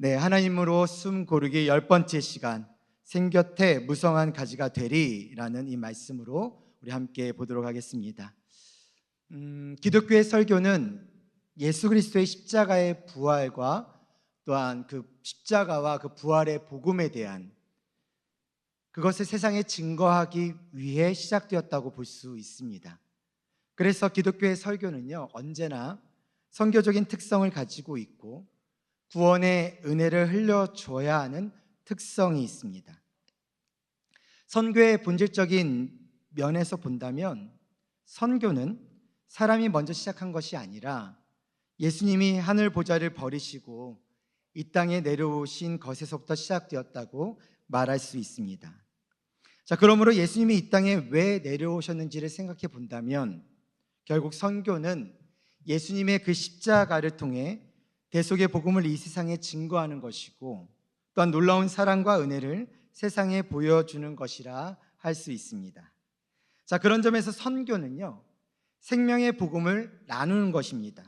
네, 하나님으로 숨 고르기 10번째 시간, 생곁에 무성한 가지가 되리라는 이 말씀으로 우리 함께 보도록 하겠습니다. 기독교의 설교는 예수 그리스도의 십자가의 부활과 또한 그 십자가와 그 부활의 복음에 대한 그것을 세상에 증거하기 위해 시작되었다고 볼 수 있습니다. 그래서 기독교의 설교는요, 언제나 선교적인 특성을 가지고 있고 구원의 은혜를 흘려줘야 하는 특성이 있습니다. 선교의 본질적인 면에서 본다면 선교는 사람이 먼저 시작한 것이 아니라 예수님이 하늘 보좌를 버리시고 이 땅에 내려오신 것에서부터 시작되었다고 말할 수 있습니다. 자, 그러므로 예수님이 이 땅에 왜 내려오셨는지를 생각해 본다면 결국 선교는 예수님의 그 십자가를 통해 대속의 복음을 이 세상에 증거하는 것이고 또한 놀라운 사랑과 은혜를 세상에 보여주는 것이라 할 수 있습니다. 자, 그런 점에서 선교는요, 생명의 복음을 나누는 것입니다.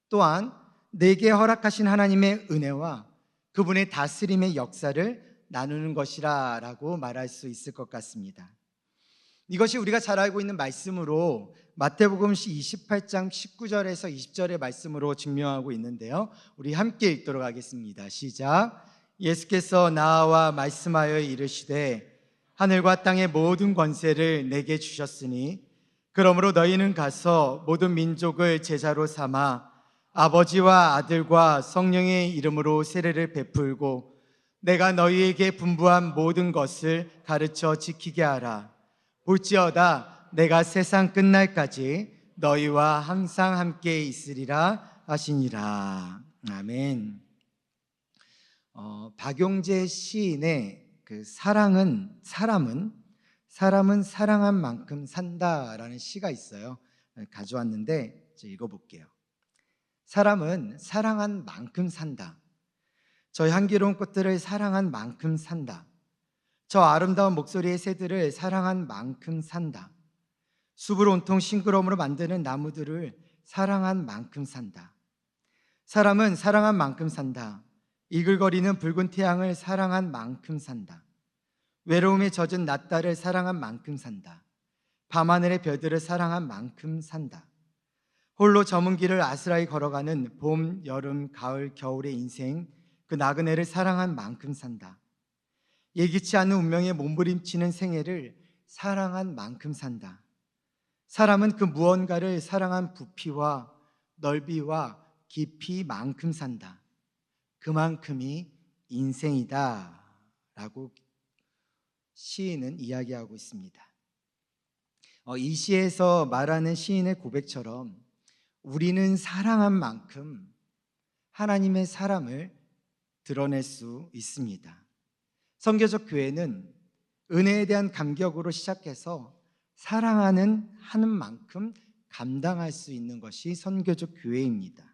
또한 내게 허락하신 하나님의 은혜와 그분의 다스림의 역사를 나누는 것이라고 말할 수 있을 것 같습니다. 이것이 우리가 잘 알고 있는 말씀으로 마태복음 28장 19절에서 20절의 말씀으로 증명하고 있는데요, 우리 함께 읽도록 하겠습니다. 시작. 예수께서 나와 말씀하여 이르시되 하늘과 땅의 모든 권세를 내게 주셨으니 그러므로 너희는 가서 모든 민족을 제자로 삼아 아버지와 아들과 성령의 이름으로 세례를 베풀고 내가 너희에게 분부한 모든 것을 가르쳐 지키게 하라. 볼지어다 내가 세상 끝날까지 너희와 항상 함께 있으리라 하시니라. 아멘. 박용재 시인의 그 사람은 사랑한 만큼 산다라는 시가 있어요. 가져왔는데 읽어볼게요. 사람은 사랑한 만큼 산다. 저 향기로운 꽃들을 사랑한 만큼 산다. 저 아름다운 목소리의 새들을 사랑한 만큼 산다. 숲을 온통 싱그러움으로 만드는 나무들을 사랑한 만큼 산다. 사람은 사랑한 만큼 산다. 이글거리는 붉은 태양을 사랑한 만큼 산다. 외로움에 젖은 낮달을 사랑한 만큼 산다. 밤하늘의 별들을 사랑한 만큼 산다. 홀로 저문 길을 아스라이 걸어가는 봄, 여름, 가을, 겨울의 인생, 그 나그네를 사랑한 만큼 산다. 예기치 않은 운명에 몸부림치는 생애를 사랑한 만큼 산다. 사람은 그 무언가를 사랑한 부피와 넓이와 깊이만큼 산다. 그만큼이 인생이다 라고 시인은 이야기하고 있습니다. 이 시에서 말하는 시인의 고백처럼 우리는 사랑한 만큼 하나님의 사랑을 드러낼 수 있습니다. 선교적 교회는 은혜에 대한 감격으로 시작해서 사랑하는 하는 만큼 감당할 수 있는 것이 선교적 교회입니다.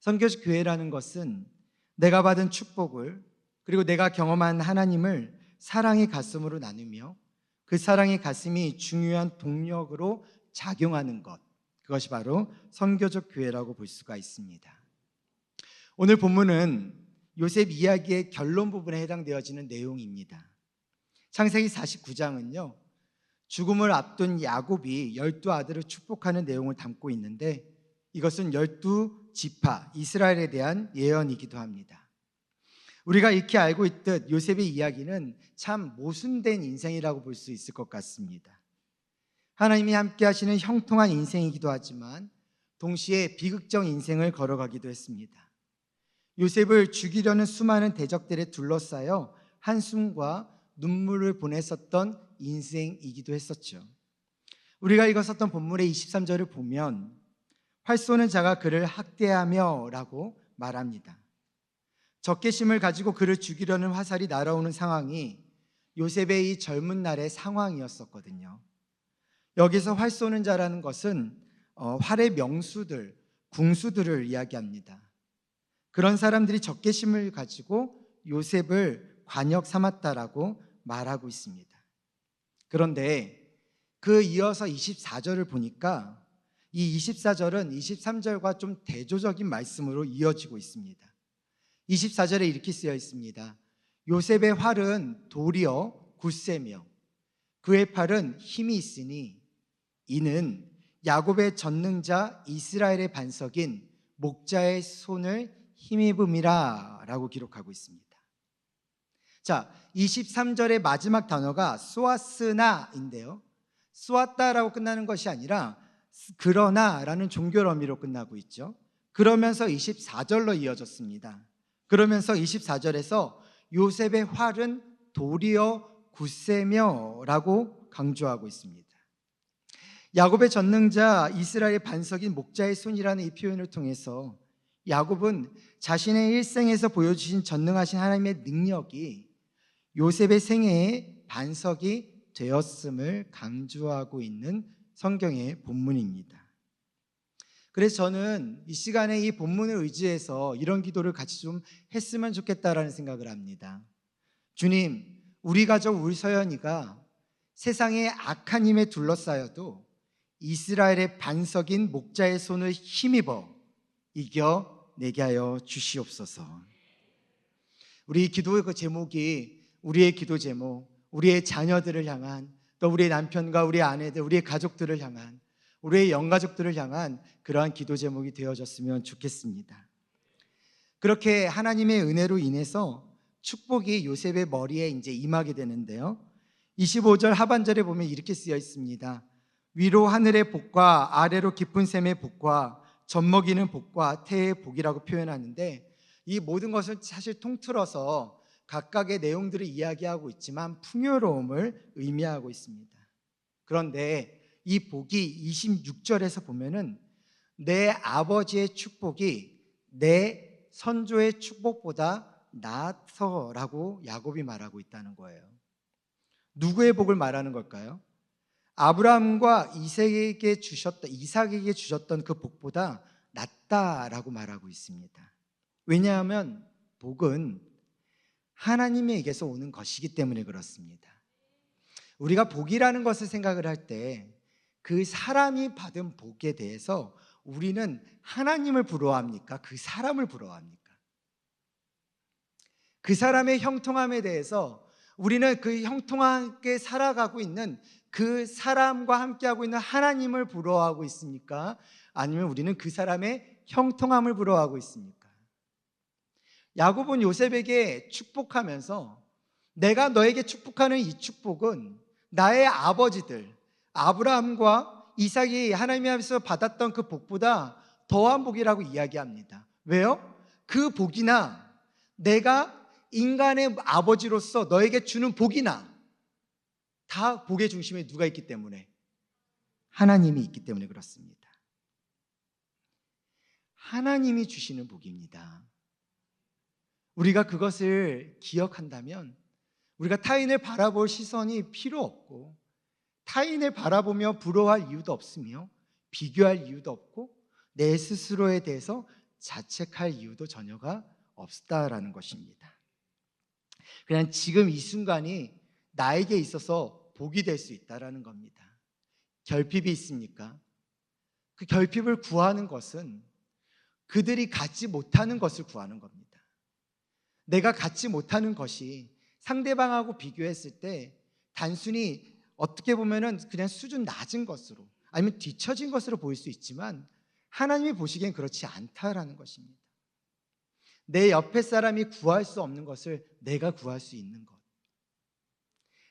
선교적 교회라는 것은 내가 받은 축복을 그리고 내가 경험한 하나님을 사랑의 가슴으로 나누며 그 사랑의 가슴이 중요한 동력으로 작용하는 것, 그것이 바로 선교적 교회라고 볼 수가 있습니다. 오늘 본문은 요셉 이야기의 결론 부분에 해당되어지는 내용입니다. 창세기 49장은요, 죽음을 앞둔 야곱이 12아들을 축복하는 내용을 담고 있는데 이것은 12지파 이스라엘에 대한 예언이기도 합니다. 우리가 익히 알고 있듯 요셉의 이야기는 참 모순된 인생이라고 볼 수 있을 것 같습니다. 하나님이 함께 하시는 형통한 인생이기도 하지만 동시에 비극적 인생을 걸어가기도 했습니다. 요셉을 죽이려는 수많은 대적들에 둘러싸여 한숨과 눈물을 보냈었던 인생이기도 했었죠. 우리가 읽었었던 본문의 23절을 보면 활 쏘는 자가 그를 학대하며 라고 말합니다. 적개심을 가지고 그를 죽이려는 화살이 날아오는 상황이 요셉의 이 젊은 날의 상황이었었거든요. 여기서 활 쏘는 자라는 것은 활의 명수들, 궁수들을 이야기합니다. 그런 사람들이 적개심을 가지고 요셉을 관역 삼았다라고 말하고 있습니다. 그런데 그 이어서 24절을 보니까 이 24절은 23절과 좀 대조적인 말씀으로 이어지고 있습니다. 24절에 이렇게 쓰여 있습니다. 요셉의 활은 돌이요 굳세며 그의 팔은 힘이 있으니 이는 야곱의 전능자 이스라엘의 반석인 목자의 손을 힘입음이라 라고 기록하고 있습니다. 자, 23절의 마지막 단어가 쏘았으나인데요, 쏘았다라고 끝나는 것이 아니라 그러나라는 종결 어미로 끝나고 있죠. 그러면서 24절로 이어졌습니다. 그러면서 24절에서 요셉의 활은 돌이어 굳세며 라고 강조하고 있습니다. 야곱의 전능자 이스라엘의 반석인 목자의 손이라는 이 표현을 통해서 야곱은 자신의 일생에서 보여주신 전능하신 하나님의 능력이 요셉의 생애의 반석이 되었음을 강조하고 있는 성경의 본문입니다. 그래서 저는 이 시간에 이 본문을 의지해서 이런 기도를 같이 좀 했으면 좋겠다라는 생각을 합니다. 주님, 우리 가족 우리 서연이가 세상의 악한 힘에 둘러싸여도 이스라엘의 반석인 목자의 손을 힘입어 이겨내게 하여 주시옵소서. 우리 기도의 그 제목이, 우리의 기도 제목, 우리의 자녀들을 향한, 또 우리의 남편과 우리의 아내들, 우리의 가족들을 향한, 우리의 영가족들을 향한 그러한 기도 제목이 되어졌으면 좋겠습니다. 그렇게 하나님의 은혜로 인해서 축복이 요셉의 머리에 이제 임하게 되는데요, 25절 하반절에 보면 이렇게 쓰여 있습니다. 위로 하늘의 복과 아래로 깊은 샘의 복과 젖먹이는 복과 태의 복이라고 표현하는데, 이 모든 것을 사실 통틀어서 각각의 내용들을 이야기하고 있지만 풍요로움을 의미하고 있습니다. 그런데 이 복이 26절에서 보면은 내 아버지의 축복이 내 선조의 축복보다 나아서라고 야곱이 말하고 있다는 거예요. 누구의 복을 말하는 걸까요? 아브라함과 이삭에게 주셨던 그 복보다 낫다라고 말하고 있습니다. 왜냐하면 복은 하나님에게서 오는 것이기 때문에 그렇습니다. 우리가 복이라는 것을 생각을 할 때 그 사람이 받은 복에 대해서 우리는 하나님을 부러워합니까? 그 사람을 부러워합니까? 그 사람의 형통함에 대해서 우리는 그 형통하게 살아가고 있는 그 사람과 함께하고 있는 하나님을 부러워하고 있습니까? 아니면 우리는 그 사람의 형통함을 부러워하고 있습니까? 야곱은 요셉에게 축복하면서 내가 너에게 축복하는 이 축복은 나의 아버지들 아브라함과 이삭이 하나님 앞에서 받았던 그 복보다 더한 복이라고 이야기합니다. 왜요? 그 복이나 내가 인간의 아버지로서 너에게 주는 복이나 다 복의 중심에 누가 있기 때문에? 하나님이 있기 때문에 그렇습니다. 하나님이 주시는 복입니다. 우리가 그것을 기억한다면 우리가 타인을 바라볼 시선이 필요 없고, 타인을 바라보며 부러워할 이유도 없으며 비교할 이유도 없고 내 스스로에 대해서 자책할 이유도 전혀가 없다라는 것입니다. 그냥 지금 이 순간이 나에게 있어서 복이 될 수 있다라는 겁니다. 결핍이 있습니까? 그 결핍을 구하는 것은 그들이 갖지 못하는 것을 구하는 겁니다. 내가 갖지 못하는 것이 상대방하고 비교했을 때 단순히 어떻게 보면은 그냥 수준 낮은 것으로 아니면 뒤처진 것으로 보일 수 있지만 하나님이 보시기엔 그렇지 않다라는 것입니다. 내 옆에 사람이 구할 수 없는 것을 내가 구할 수 있는 것,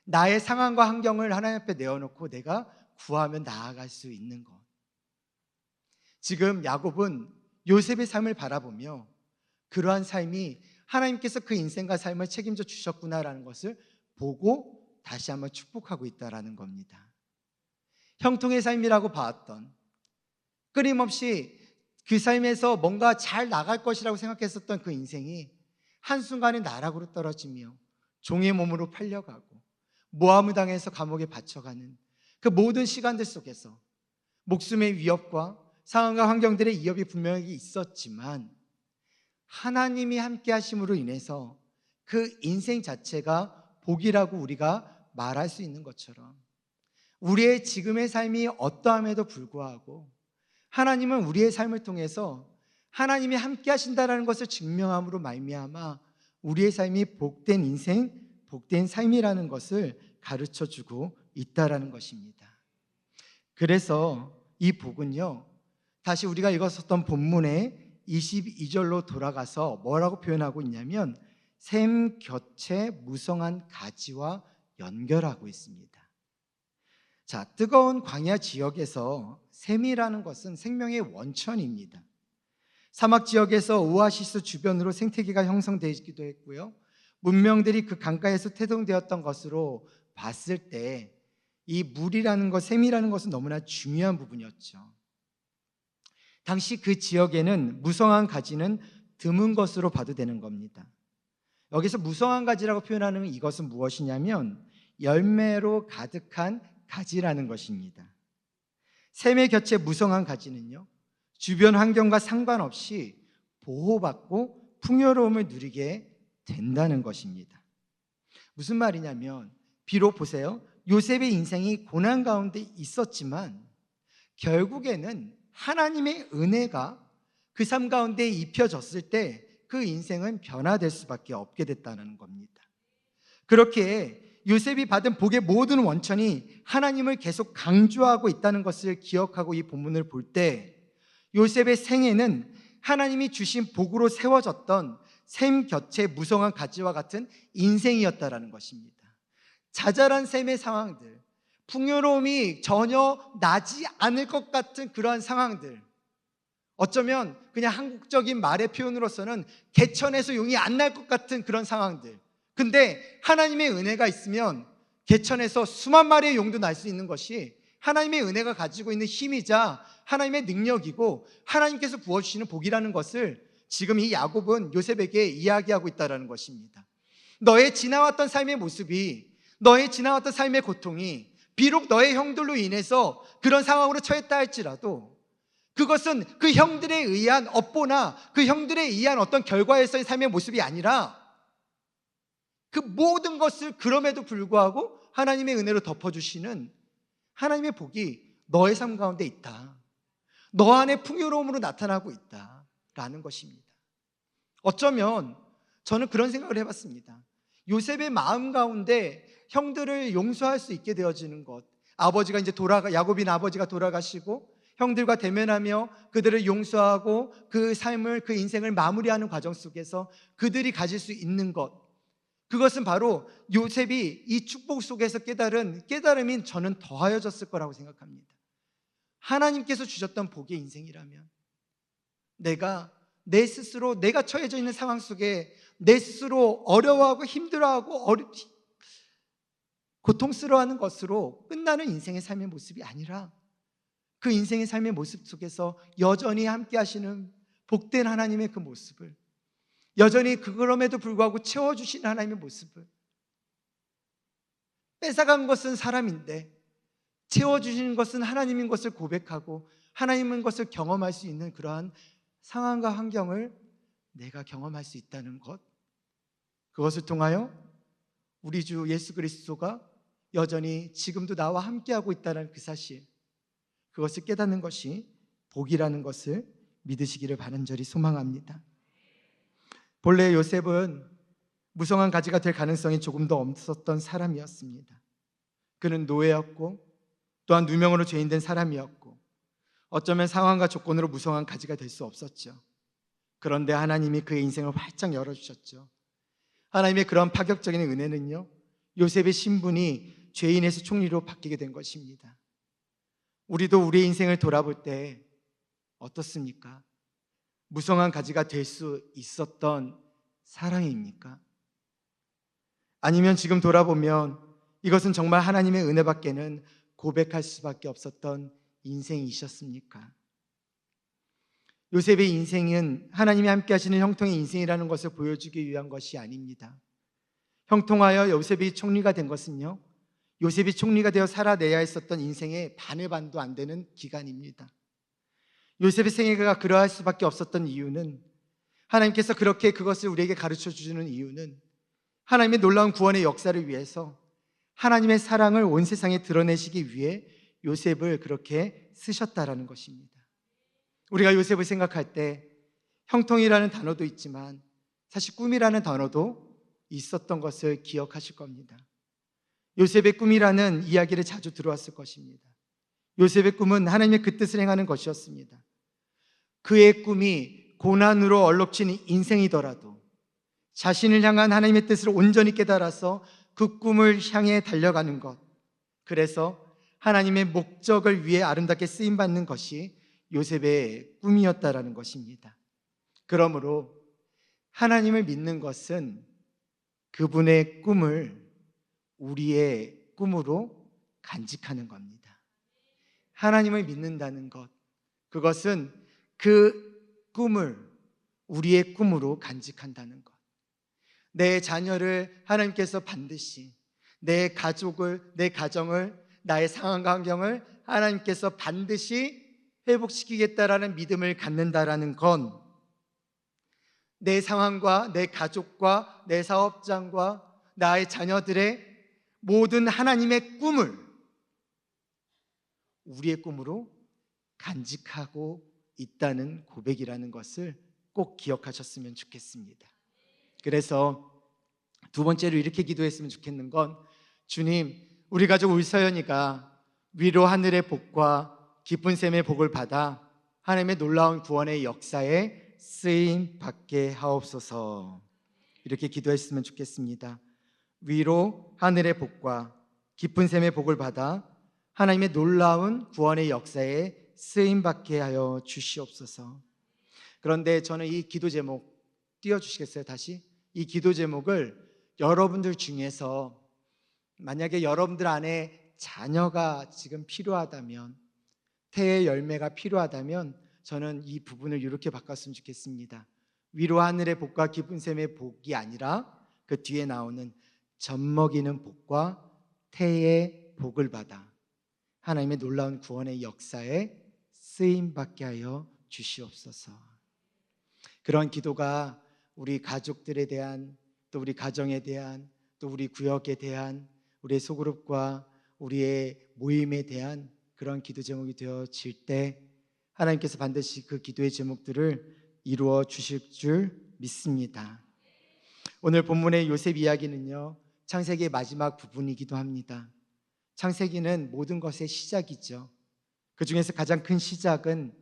나의 상황과 환경을 하나님 앞에 내어놓고 내가 구하며 나아갈 수 있는 것. 지금 야곱은 요셉의 삶을 바라보며 그러한 삶이 하나님께서 그 인생과 삶을 책임져 주셨구나라는 것을 보고 다시 한번 축복하고 있다라는 겁니다. 형통의 삶이라고 봐왔던, 끊임없이 그 삶에서 뭔가 잘 나갈 것이라고 생각했었던 그 인생이 한순간에 나락으로 떨어지며 종의 몸으로 팔려가고 모함을 당해서 감옥에 바쳐가는 그 모든 시간들 속에서 목숨의 위협과 상황과 환경들의 위협이 분명히 있었지만 하나님이 함께 하심으로 인해서 그 인생 자체가 복이라고 우리가 말할 수 있는 것처럼 우리의 지금의 삶이 어떠함에도 불구하고 하나님은 우리의 삶을 통해서 하나님이 함께 하신다라는 것을 증명함으로 말미암아 우리의 삶이 복된 인생, 복된 삶이라는 것을 가르쳐주고 있다라는 것입니다. 그래서 이 복은요, 다시 우리가 읽었었던 본문의 22절로 돌아가서 뭐라고 표현하고 있냐면 샘 곁에 무성한 가지와 연결하고 있습니다. 자, 뜨거운 광야 지역에서 샘이라는 것은 생명의 원천입니다. 사막 지역에서 오아시스 주변으로 생태계가 형성되기도 했고요, 문명들이 그 강가에서 태동되었던 것으로 봤을 때 이 물이라는 것, 샘이라는 것은 너무나 중요한 부분이었죠. 당시 그 지역에는 무성한 가지는 드문 것으로 봐도 되는 겁니다. 여기서 무성한 가지라고 표현하는 이것은 무엇이냐면 열매로 가득한 가지라는 것입니다. 샘의 곁에 무성한 가지는요, 주변 환경과 상관없이 보호받고 풍요로움을 누리게 된다는 것입니다. 무슨 말이냐면, 비록 보세요, 요셉의 인생이 고난 가운데 있었지만 결국에는 하나님의 은혜가 그 삶 가운데 입혀졌을 때 그 인생은 변화될 수밖에 없게 됐다는 겁니다. 그렇게 요셉이 받은 복의 모든 원천이 하나님을 계속 강조하고 있다는 것을 기억하고 이 본문을 볼 때 요셉의 생애는 하나님이 주신 복으로 세워졌던 샘 곁에 무성한 가지와 같은 인생이었다라는 것입니다. 자잘한 샘의 상황들, 풍요로움이 전혀 나지 않을 것 같은 그러한 상황들, 어쩌면 그냥 한국적인 말의 표현으로서는 개천에서 용이 안 날 것 같은 그런 상황들, 근데 하나님의 은혜가 있으면 개천에서 수만 마리의 용도 날 수 있는 것이 하나님의 은혜가 가지고 있는 힘이자 하나님의 능력이고 하나님께서 부어주시는 복이라는 것을 지금 이 야곱은 요셉에게 이야기하고 있다는 것입니다. 너의 지나왔던 삶의 모습이, 너의 지나왔던 삶의 고통이 비록 너의 형들로 인해서 그런 상황으로 처했다 할지라도 그것은 그 형들에 의한 업보나 그 형들에 의한 어떤 결과에서의 삶의 모습이 아니라 그 모든 것을 그럼에도 불구하고 하나님의 은혜로 덮어주시는 하나님의 복이 너의 삶 가운데 있다, 너 안에 풍요로움으로 나타나고 있다라는 것입니다. 어쩌면 저는 그런 생각을 해봤습니다. 요셉의 마음 가운데 형들을 용서할 수 있게 되어지는 것, 아버지가 이제 야곱인 아버지가 돌아가시고 형들과 대면하며 그들을 용서하고 그 삶을, 그 인생을 마무리하는 과정 속에서 그들이 가질 수 있는 것, 그것은 바로 요셉이 이 축복 속에서 깨달은 깨달음인 저는 더하여졌을 거라고 생각합니다. 하나님께서 주셨던 복의 인생이라면 내가 내 스스로 내가 처해져 있는 상황 속에 내 스스로 어려워하고 힘들어하고 고통스러워하는 것으로 끝나는 인생의 삶의 모습이 아니라 그 인생의 삶의 모습 속에서 여전히 함께 하시는 복된 하나님의 그 모습을, 여전히 그럼에도 불구하고 채워주신 하나님의 모습을, 뺏어간 것은 사람인데 채워주시는 것은 하나님인 것을 고백하고 하나님인 것을 경험할 수 있는 그러한 상황과 환경을 내가 경험할 수 있다는 것, 그것을 통하여 우리 주 예수 그리스도가 여전히 지금도 나와 함께하고 있다는 그 사실, 그것을 깨닫는 것이 복이라는 것을 믿으시기를 바란절히 소망합니다. 본래 요셉은 무성한 가지가 될 가능성이 조금 더 없었던 사람이었습니다. 그는 노예였고 또한 누명으로 죄인된 사람이었고 어쩌면 상황과 조건으로 무성한 가지가 될 수 없었죠. 그런데 하나님이 그의 인생을 활짝 열어주셨죠. 하나님의 그런 파격적인 은혜는요, 요셉의 신분이 죄인에서 총리로 바뀌게 된 것입니다. 우리도 우리의 인생을 돌아볼 때 어떻습니까? 무성한 가지가 될 수 있었던 사랑입니까? 아니면 지금 돌아보면 이것은 정말 하나님의 은혜밖에는 고백할 수밖에 없었던 인생이셨습니까? 요셉의 인생은 하나님이 함께 하시는 형통의 인생이라는 것을 보여주기 위한 것이 아닙니다. 형통하여 요셉이 총리가 된 것은요, 요셉이 총리가 되어 살아내야 했었던 인생의 반의 반도 안 되는 기간입니다. 요셉의 생애가 그러할 수밖에 없었던 이유는, 하나님께서 그렇게 그것을 우리에게 가르쳐 주시는 이유는 하나님의 놀라운 구원의 역사를 위해서 하나님의 사랑을 온 세상에 드러내시기 위해 요셉을 그렇게 쓰셨다라는 것입니다. 우리가 요셉을 생각할 때 형통이라는 단어도 있지만 사실 꿈이라는 단어도 있었던 것을 기억하실 겁니다. 요셉의 꿈이라는 이야기를 자주 들어왔을 것입니다. 요셉의 꿈은 하나님의 그 뜻을 행하는 것이었습니다. 그의 꿈이 고난으로 얼룩진 인생이더라도 자신을 향한 하나님의 뜻을 온전히 깨달아서 그 꿈을 향해 달려가는 것, 그래서 하나님의 목적을 위해 아름답게 쓰임받는 것이 요셉의 꿈이었다라는 것입니다. 그러므로 하나님을 믿는 것은 그분의 꿈을 우리의 꿈으로 간직하는 겁니다. 하나님을 믿는다는 것, 그것은 그 꿈을 우리의 꿈으로 간직한다는 것. 내 자녀를 하나님께서 반드시, 내 가족을, 내 가정을, 나의 상황과 환경을 하나님께서 반드시 회복시키겠다라는 믿음을 갖는다라는 건 내 상황과 내 가족과 내 사업장과 나의 자녀들의 모든 하나님의 꿈을 우리의 꿈으로 간직하고 있다는 고백이라는 것을 꼭 기억하셨으면 좋겠습니다. 그래서 두 번째로 이렇게 기도했으면 좋겠는 건, 주님, 우리 가족 울서연이가 위로 하늘의 복과 깊은 샘의 복을 받아 하나님의 놀라운 구원의 역사에 쓰임 받게 하옵소서. 이렇게 기도했으면 좋겠습니다. 위로 하늘의 복과 깊은 샘의 복을 받아 하나님의 놀라운 구원의 역사에 쓰임 받게 하여 주시옵소서. 그런데 저는 이 기도 제목 띄워주시겠어요? 다시 이 기도 제목을 여러분들 중에서 만약에 여러분들 안에 자녀가 지금 필요하다면, 태의 열매가 필요하다면 저는 이 부분을 이렇게 바꿨으면 좋겠습니다. 위로 하늘의 복과 깊은 샘의 복이 아니라 그 뒤에 나오는 젖먹이는 복과 태의 복을 받아 하나님의 놀라운 구원의 역사에 쓰임받게 하여 주시옵소서. 그런 기도가 우리 가족들에 대한, 또 우리 가정에 대한, 또 우리 구역에 대한, 우리의 소그룹과 우리의 모임에 대한 그런 기도 제목이 되어질 때 하나님께서 반드시 그 기도의 제목들을 이루어 주실 줄 믿습니다. 오늘 본문의 요셉 이야기는요, 창세기의 마지막 부분이기도 합니다. 창세기는 모든 것의 시작이죠. 그 중에서 가장 큰 시작은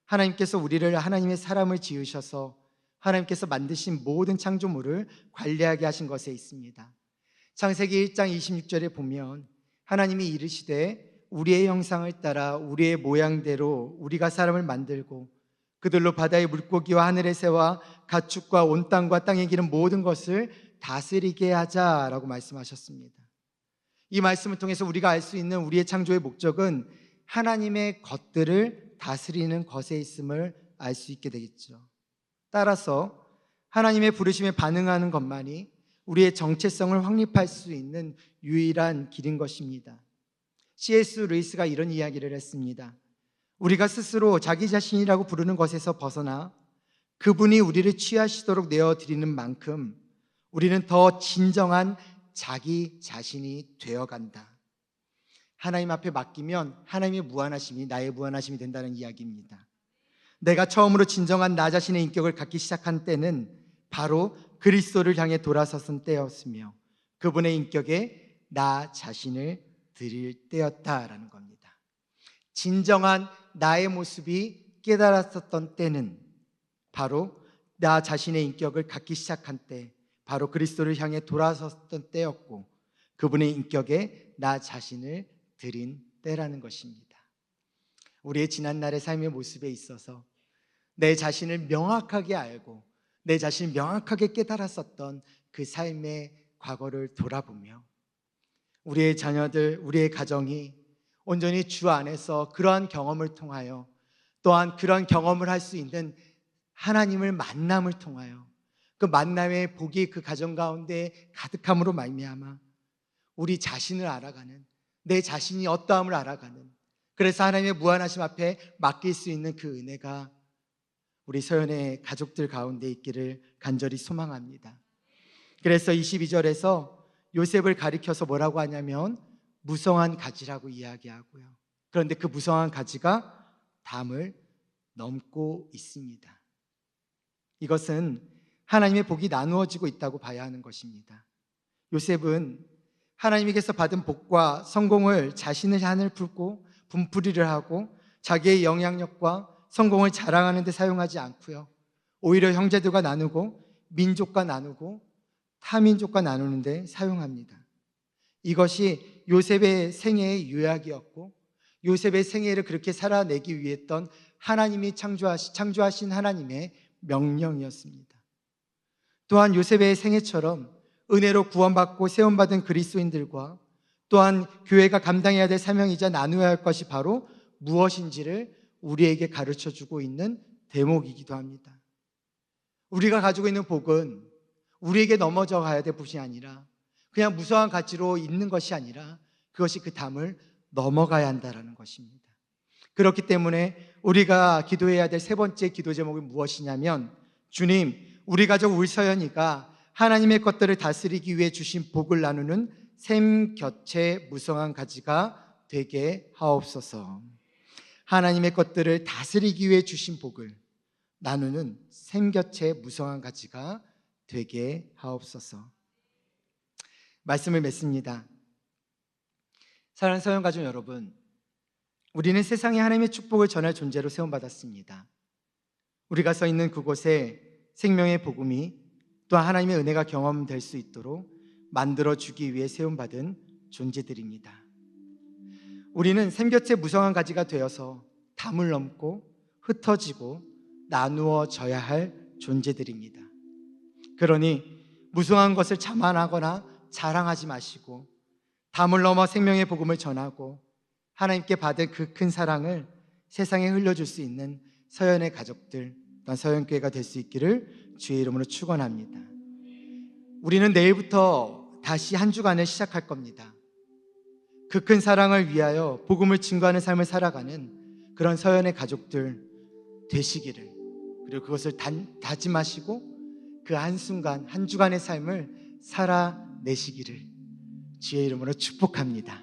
하나님께서 우리를 하나님의 사람을 지으셔서 하나님께서 만드신 모든 창조물을 관리하게 하신 것에 있습니다. 창세기 1장 26절에 보면 하나님이 이르시되 우리의 형상을 따라 우리의 모양대로 우리가 사람을 만들고 그들로 바다의 물고기와 하늘의 새와 가축과 온 땅과 땅에 기는 모든 것을 다스리게 하자라고 말씀하셨습니다. 이 말씀을 통해서 우리가 알 수 있는 우리의 창조의 목적은 하나님의 것들을 다스리는 것에 있음을 알 수 있게 되겠죠. 따라서 하나님의 부르심에 반응하는 것만이 우리의 정체성을 확립할 수 있는 유일한 길인 것입니다. C.S. 루이스가 이런 이야기를 했습니다. 우리가 스스로 자기 자신이라고 부르는 것에서 벗어나 그분이 우리를 취하시도록 내어드리는 만큼 우리는 더 진정한 자기 자신이 되어간다. 하나님 앞에 맡기면 하나님의 무한하심이 나의 무한하심이 된다는 이야기입니다. 내가 처음으로 진정한 나 자신의 인격을 갖기 시작한 때는 바로 그리스도를 향해 돌아섰던 때였으며 그분의 인격에 나 자신을 드릴 때였다라는 겁니다. 진정한 나의 모습이 깨달았었던 때는 바로 나 자신의 인격을 갖기 시작한 때, 바로 그리스도를 향해 돌아섰던 때였고 그분의 인격에 나 자신을 드린 때라는 것입니다. 우리의 지난날의 삶의 모습에 있어서 내 자신을 명확하게 알고 내 자신을 명확하게 깨달았었던 그 삶의 과거를 돌아보며 우리의 자녀들, 우리의 가정이 온전히 주 안에서 그러한 경험을 통하여 또한 그러한 경험을 할 수 있는 하나님을 만남을 통하여 그 만남의 복이 그 가정 가운데 가득함으로 말미암아 우리 자신을 알아가는, 내 자신이 어떠함을 알아가는, 그래서 하나님의 무한하심 앞에 맡길 수 있는 그 은혜가 우리 서연의 가족들 가운데 있기를 간절히 소망합니다. 그래서 22절에서 요셉을 가리켜서 뭐라고 하냐면 무성한 가지라고 이야기하고요. 그런데 그 무성한 가지가 담을 넘고 있습니다. 이것은 하나님의 복이 나누어지고 있다고 봐야 하는 것입니다. 요셉은 하나님에게서 받은 복과 성공을 자신의 한을 풀고 분풀이를 하고 자기의 영향력과 성공을 자랑하는 데 사용하지 않고요, 오히려 형제들과 나누고 민족과 나누고 타민족과 나누는 데 사용합니다. 이것이 요셉의 생애의 요약이었고, 요셉의 생애를 그렇게 살아내기 위해 했던 하나님이 창조하신 하나님의 명령이었습니다. 또한 요셉의 생애처럼 은혜로 구원받고 세움받은 그리스도인들과 또한 교회가 감당해야 될 사명이자 나누어야 할 것이 바로 무엇인지를 우리에게 가르쳐주고 있는 대목이기도 합니다. 우리가 가지고 있는 복은 우리에게 넘어져 가야 될 것이 아니라 그냥 무성한 가치로 있는 것이 아니라 그것이 그 담을 넘어가야 한다는 것입니다. 그렇기 때문에 우리가 기도해야 될 세 번째 기도 제목은 무엇이냐면, 주님, 우리 가족 울서연이가 하나님의 것들을 다스리기 위해 주신 복을 나누는 샘 곁에 무성한 가지가 되게 하옵소서. 하나님의 것들을 다스리기 위해 주신 복을 나누는 샘 곁에 무성한 가지가 되게 하옵소서. 말씀을 맺습니다. 사랑하는 서연가족 여러분, 우리는 세상에 하나님의 축복을 전할 존재로 세움받았습니다. 우리가 서 있는 그곳에 생명의 복음이 또한 하나님의 은혜가 경험될 수 있도록 만들어주기 위해 세움받은 존재들입니다. 우리는 샘 곁에 무성한 가지가 되어서 담을 넘고 흩어지고 나누어져야 할 존재들입니다. 그러니 무성한 것을 자만하거나 자랑하지 마시고 담을 넘어 생명의 복음을 전하고 하나님께 받은 그 큰 사랑을 세상에 흘려줄 수 있는 서연의 가족들, 또한 서연교회가 될 수 있기를 주의 이름으로 축원합니다. 우리는 내일부터 다시 한 주간을 시작할 겁니다. 그 큰 사랑을 위하여 복음을 증거하는 삶을 살아가는 그런 서연의 가족들 되시기를, 그리고 그것을 다짐하시고 그 한순간 한 주간의 삶을 살아내시기를 주의 이름으로 축복합니다.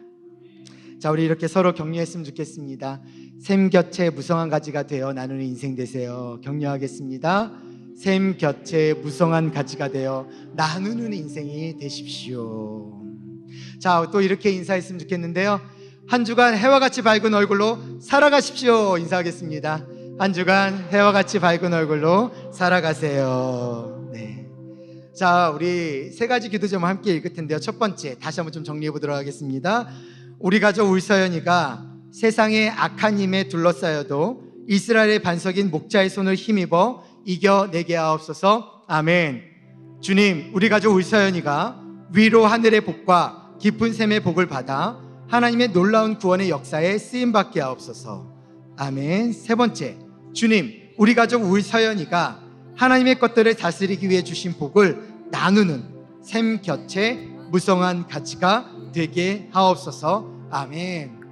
자, 우리 이렇게 서로 격려했으면 좋겠습니다. 샘 곁에 무성한 가지가 되어 나누는 인생 되세요. 격려하겠습니다. 샘 곁에 무성한 가지가 되어 나누는 인생이 되십시오. 자, 또 이렇게 인사했으면 좋겠는데요. 한 주간 해와 같이 밝은 얼굴로 살아가십시오. 인사하겠습니다. 한 주간 해와 같이 밝은 얼굴로 살아가세요. 네. 자, 우리 세 가지 기도 좀 함께 읽을 텐데요. 첫 번째, 다시 한번 좀 정리해 보도록 하겠습니다. 우리 가족 울서연이가 세상의 악한 힘에 둘러싸여도 이스라엘의 반석인 목자의 손을 힘입어 이겨내게 하옵소서. 아멘. 주님, 우리 가족 울서연이가 위로 하늘의 복과 깊은 샘의 복을 받아 하나님의 놀라운 구원의 역사에 쓰임받게 하옵소서. 아멘. 세 번째, 주님, 우리 가족 울서연이가 하나님의 것들을 다스리기 위해 주신 복을 나누는 샘 곁에 무성한 가치가 되게 하옵소서. 아멘.